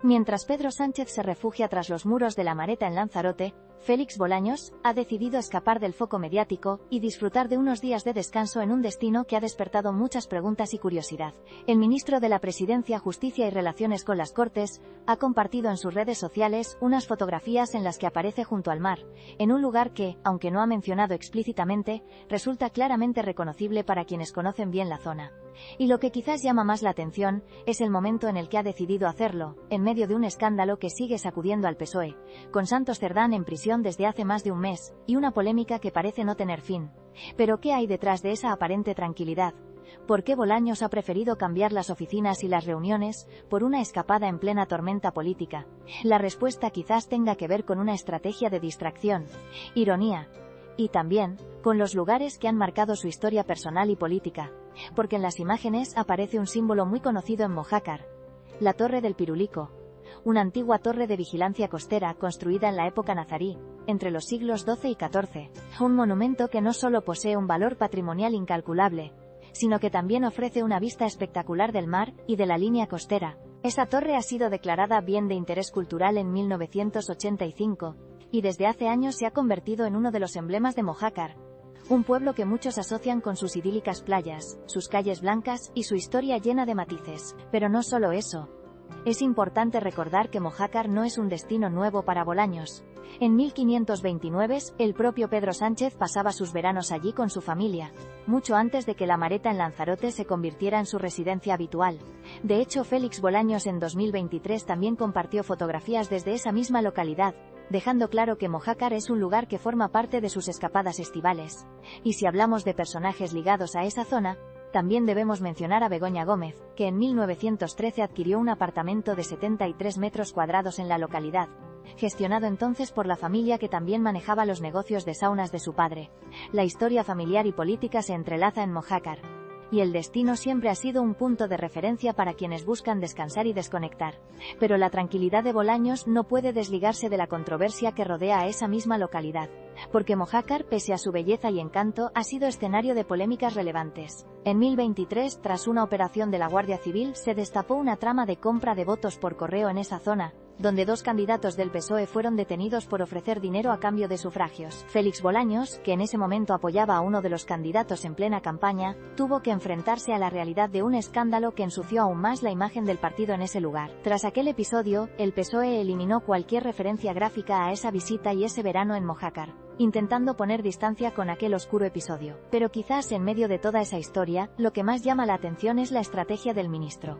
Mientras Pedro Sánchez se refugia tras los muros de la Mareta en Lanzarote, Félix Bolaños ha decidido escapar del foco mediático y disfrutar de unos días de descanso en un destino que ha despertado muchas preguntas y curiosidad. El ministro de la Presidencia, Justicia y Relaciones con las Cortes ha compartido en sus redes sociales unas fotografías en las que aparece junto al mar, en un lugar que, aunque no ha mencionado explícitamente, resulta claramente reconocible para quienes conocen bien la zona. Y lo que quizás llama más la atención es el momento en el que ha decidido hacerlo, en medio de un escándalo que sigue sacudiendo al PSOE, con Santos Cerdán en prisión desde hace más de un mes, y una polémica que parece no tener fin. Pero ¿qué hay detrás de esa aparente tranquilidad? ¿Por qué Bolaños ha preferido cambiar las oficinas y las reuniones por una escapada en plena tormenta política? La respuesta quizás tenga que ver con una estrategia de distracción, ironía, y también con los lugares que han marcado su historia personal y política, porque en las imágenes aparece un símbolo muy conocido en Mojácar, la Torre del Pirulico, una antigua torre de vigilancia costera construida en la época nazarí, entre los siglos XII y XIV, un monumento que no solo posee un valor patrimonial incalculable, sino que también ofrece una vista espectacular del mar y de la línea costera. Esa torre ha sido declarada Bien de Interés Cultural en 1985, y desde hace años se ha convertido en uno de los emblemas de Mojácar, un pueblo que muchos asocian con sus idílicas playas, sus calles blancas y su historia llena de matices. Pero no solo eso. Es importante recordar que Mojácar no es un destino nuevo para Bolaños. En 1529, el propio Pedro Sánchez pasaba sus veranos allí con su familia, mucho antes de que la Mareta en Lanzarote se convirtiera en su residencia habitual. De hecho, Félix Bolaños en 2023 también compartió fotografías desde esa misma localidad, dejando claro que Mojácar es un lugar que forma parte de sus escapadas estivales. Y si hablamos de personajes ligados a esa zona, también debemos mencionar a Begoña Gómez, que en 1913 adquirió un apartamento de 73 metros cuadrados en la localidad, gestionado entonces por la familia que también manejaba los negocios de saunas de su padre. La historia familiar y política se entrelaza en Mojácar, y el destino siempre ha sido un punto de referencia para quienes buscan descansar y desconectar. Pero la tranquilidad de Bolaños no puede desligarse de la controversia que rodea a esa misma localidad, porque Mojácar, pese a su belleza y encanto, ha sido escenario de polémicas relevantes. En 2023, tras una operación de la Guardia Civil, se destapó una trama de compra de votos por correo en esa zona, donde dos candidatos del PSOE fueron detenidos por ofrecer dinero a cambio de sufragios. Félix Bolaños, que en ese momento apoyaba a uno de los candidatos en plena campaña, tuvo que enfrentarse a la realidad de un escándalo que ensució aún más la imagen del partido en ese lugar. Tras aquel episodio, el PSOE eliminó cualquier referencia gráfica a esa visita y ese verano en Mojácar, intentando poner distancia con aquel oscuro episodio. Pero quizás en medio de toda esa historia, lo que más llama la atención es la estrategia del ministro.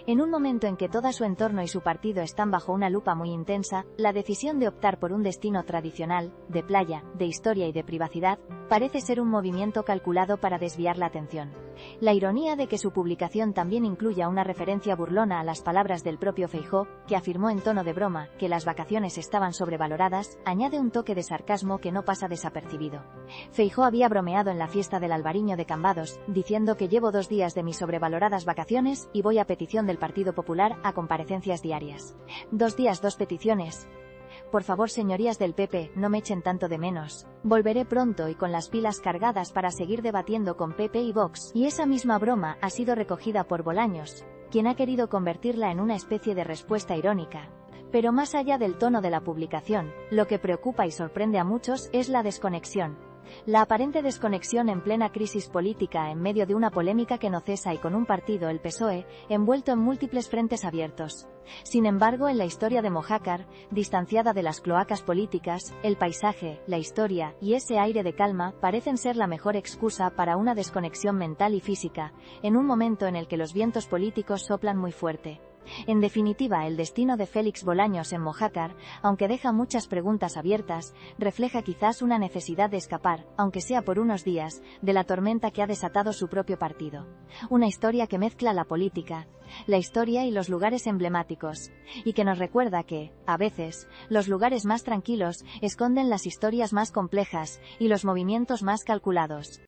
En un momento en que todo su entorno y su partido están bajo una lupa muy intensa, la decisión de optar por un destino tradicional, de playa, de historia y de privacidad, parece ser un movimiento calculado para desviar la atención. La ironía de que su publicación también incluya una referencia burlona a las palabras del propio Feijóo, que afirmó en tono de broma que las vacaciones estaban sobrevaloradas, añade un toque de sarcasmo que no pasa desapercibido. Feijóo había bromeado en la fiesta del Albariño de Cambados, diciendo que llevo 2 días de mis sobrevaloradas vacaciones y voy a petición del Partido Popular a comparecencias diarias. 2 días, 2 peticiones. Por favor, señorías del PP, no me echen tanto de menos. Volveré pronto y con las pilas cargadas para seguir debatiendo con PP y Vox. Y esa misma broma ha sido recogida por Bolaños, quien ha querido convertirla en una especie de respuesta irónica. Pero más allá del tono de la publicación, lo que preocupa y sorprende a muchos es la desconexión. La aparente desconexión en plena crisis política en medio de una polémica que no cesa y con un partido, el PSOE, envuelto en múltiples frentes abiertos. Sin embargo, en la historia de Mojácar, distanciada de las cloacas políticas, el paisaje, la historia y ese aire de calma parecen ser la mejor excusa para una desconexión mental y física, en un momento en el que los vientos políticos soplan muy fuerte. En definitiva, el destino de Félix Bolaños en Mojácar, aunque deja muchas preguntas abiertas, refleja quizás una necesidad de escapar, aunque sea por unos días, de la tormenta que ha desatado su propio partido. Una historia que mezcla la política, la historia y los lugares emblemáticos, y que nos recuerda que, a veces, los lugares más tranquilos esconden las historias más complejas y los movimientos más calculados.